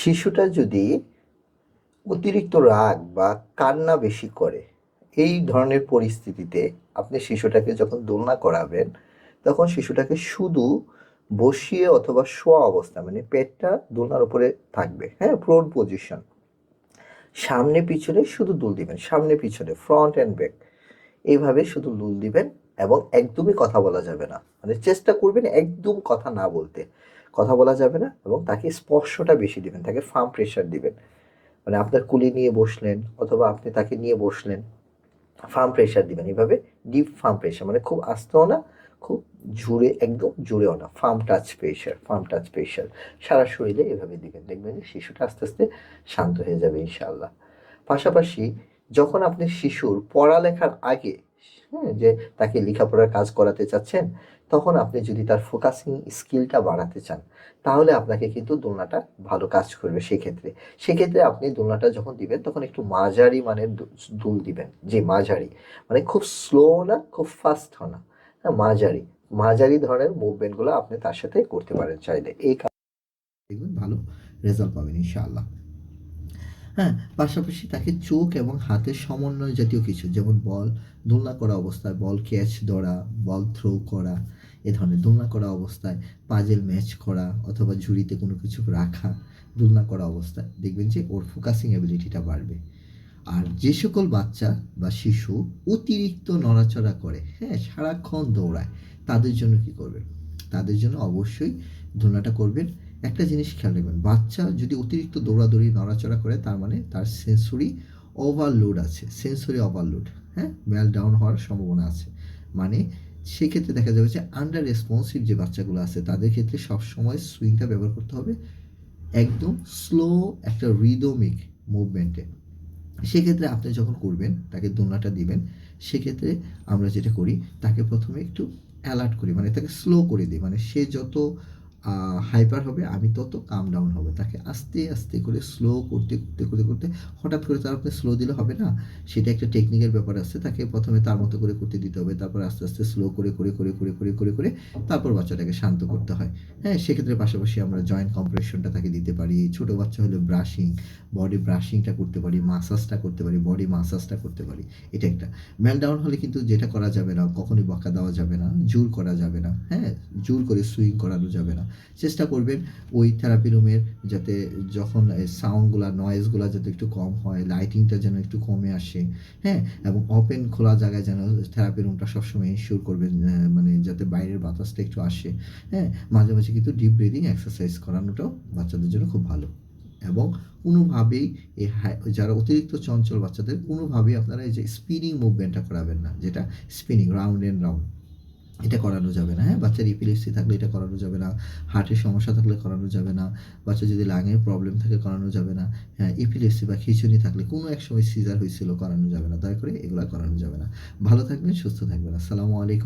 শিশুটা যদি অতিরিক্ত রাগ বা কান্না বেশি করে, এই ধরনের পরিস্থিতিতে আপনি শিশুটাকে যখন দোলনা করাবেন, তখন শিশুটাকে শুধু বসিয়ে অথবা শোয়া অবস্থা মানে পেটটা দোলনার উপরে থাকবে, হ্যাঁ, প্রোন পজিশন। সামনে পিছনে শুধু দুল দিবেন, সামনে পিছনে, ফ্রন্ট অ্যান্ড ব্যাক, এইভাবে শুধু দুল দিবেন। এবং একদমই কথা বলা যাবে না, মানে চেষ্টা করবেন একদম কথা না বলতে। কথা বলা যাবে না এবং তাকে স্পর্শটা বেশি দিবেন, তাকে ফার্ম প্রেশার দিবেন। মানে আপনার কুলি নিয়ে বসলেন অথবা আপনি তাকে নিয়ে বসলেন, ফার্ম প্রেশার দিবেন এভাবে। ডিপ ফার্ম প্রেশার মানে খুব আস্তেও না, খুব জোরে, একদম জোরেও না, firm touch pressure, firm touch pressure সারা শরীরে এভাবে দিবেন। দেখবেন যে শিশুটা আস্তে আস্তে শান্ত হয়ে যাবে ইনশাআল্লাহ। পাশাপাশি যখন আপনি শিশুর পড়ালেখার আগে, হ্যাঁ, যে তাকে লেখাপড়ার কাজ করাতে চাচ্ছেন, তখন আপনি যদি তার ফোকাসিং স্কিলটা বাড়াতে চান, তাহলে আপনাকে কিন্তু দোলনাটা ভালো কাজ করবে সেক্ষেত্রে। সেক্ষেত্রে আপনি দোলনাটা যখন দিবেন তখন একটু মাঝারি মানের দুল দিবেন, যে মাঝারি, মানে খুব স্লো না, খুব ফাস্টও না, হ্যাঁ, মাঝারি, মাঝারি ধরনের মুভমেন্টগুলো আপনি তার সাথে করতে পারেন চাইলে। এই কাজ দেখবেন ভালো রেজাল্ট পাবেন ইনশাআল্লাহ। হ্যাঁ, পাশাপাশি তাকে চোখ এবং হাতের সমন্বয় জাতীয় কিছু, যেমন বল দোলনা করা অবস্থায় বল ক্যাচ ধরা, বল থ্রো করা, এ ধরনের দোলনা করা অবস্থায় পাজেল ম্যাচ করা অথবা ঝুড়িতে কোনো কিছু রাখা, দোলনা করা অবস্থায় দেখবেন যে ওর ফোকাসিং অ্যাবিলিটিটা বাড়বে। আর যে সকল বাচ্চা বা শিশু অতিরিক্ত নড়াচড়া করে, হ্যাঁ, সারাক্ষণ দৌড়ায়, তাদের জন্য কি করবেন? তাদের জন্য অবশ্যই দোলনাটা করবেন। একটা জিনিস খেয়াল রাখবেন, বাচ্চা যদি অতিরিক্ত দৌড়াদৌড়ি নড়াচড়া করে, তার মানে তার সেন্সরি ওভারলোড আছে, সেন্সরি ওভারলোড, হ্যাঁ, মেল ডাউন হওয়ার সম্ভাবনা আছে। মানে সেক্ষেত্রে দেখা যাবে যে আন্ডার রেসপন্সিভ যে বাচ্চাগুলো আছে, তাদের ক্ষেত্রে সবসময় সুইংটা ব্যবহার করতে হবে একদম স্লো, একটা রিদমিক মুভমেন্টে। সেক্ষেত্রে আপনি যখন করবেন, তাকে দোলনাটা দিবেন, সেক্ষেত্রে আমরা যেটা করি, তাকে প্রথমে একটু অ্যালার্ট করি, মানে তাকে স্লো করে দিই। মানে সে যত হাইপার হবে, আমি তত কাম ডাউন হবে। তাকে আস্তে আস্তে করে স্লো করতে করতে করতে করতে, হঠাৎ করে তার আপনি স্লো দিলে হবে না, সেটা একটা টেকনিকের ব্যাপার আছে। তাকে প্রথমে তার মতো করে করতে দিতে হবে, তারপর আস্তে আস্তে স্লো করে করে করে করে করে করে করে তারপর বাচ্চাটাকে শান্ত করতে হয়। হ্যাঁ, সেক্ষেত্রে পাশাপাশি আমরা জয়েন্ট কম্প্রেশনটা তাকে দিতে পারি। ছোটো বাচ্চা হলে ব্রাশিং, বডি ব্রাশিংটা করতে পারি, মাসাজটা করতে পারি, বডি মাসাজটা করতে পারি। এটা একটা। মেলডাউন হলে কিন্তু যেটা করা যাবে না, কখনোই বকা দেওয়া যাবে না, জোর করা যাবে না, হ্যাঁ, জোর করে সুইং করানো যাবে না। চেষ্টা করবেন ওই থেরাপি রুমের যাতে যখন সাউন্ডগুলা, নয়েজগুলা যাতে একটু কম হয়, লাইটিংটা যেন একটু কমে আসে, হ্যাঁ, এবং ওপেন খোলা জায়গায় যেন থেরাপি রুমটা সবসময় ইনশিওর করবেন, মানে যাতে বাইরের বাতাসটা একটু আসে, হ্যাঁ। মাঝে মাঝে কিন্তু ডিপ ব্রিদিং এক্সারসাইজ করানোটাও বাচ্চাদের জন্য খুব ভালো। এবং কোনোভাবেই এই যারা অতিরিক্ত চঞ্চল বাচ্চাদের কোনোভাবেই আপনারা এই যে স্পিনিং মুভমেন্টটা করাবেন না, যেটা স্পিনিং রাউন্ড অ্যান্ড রাউন্ড, এটা করানো যাবে না। হ্যাঁ, বাচ্চার ইপিলেপসি থাকলে এটা করানো যাবে না, হার্টের সমস্যা থাকলে করানো যাবে না, বাচ্চা যদি লাঙের প্রবলেম থাকে করানো যাবে না, হ্যাঁ, ইপিলেপসি বা খিঁচুনি থাকলে, কোনো এক সময় সিজার হয়েছিল, করানো যাবে না, দয়া করে এগুলো করানো যাবে না। ভালো থাকবেন, সুস্থ থাকবেন। আসসালামু আলাইকুম।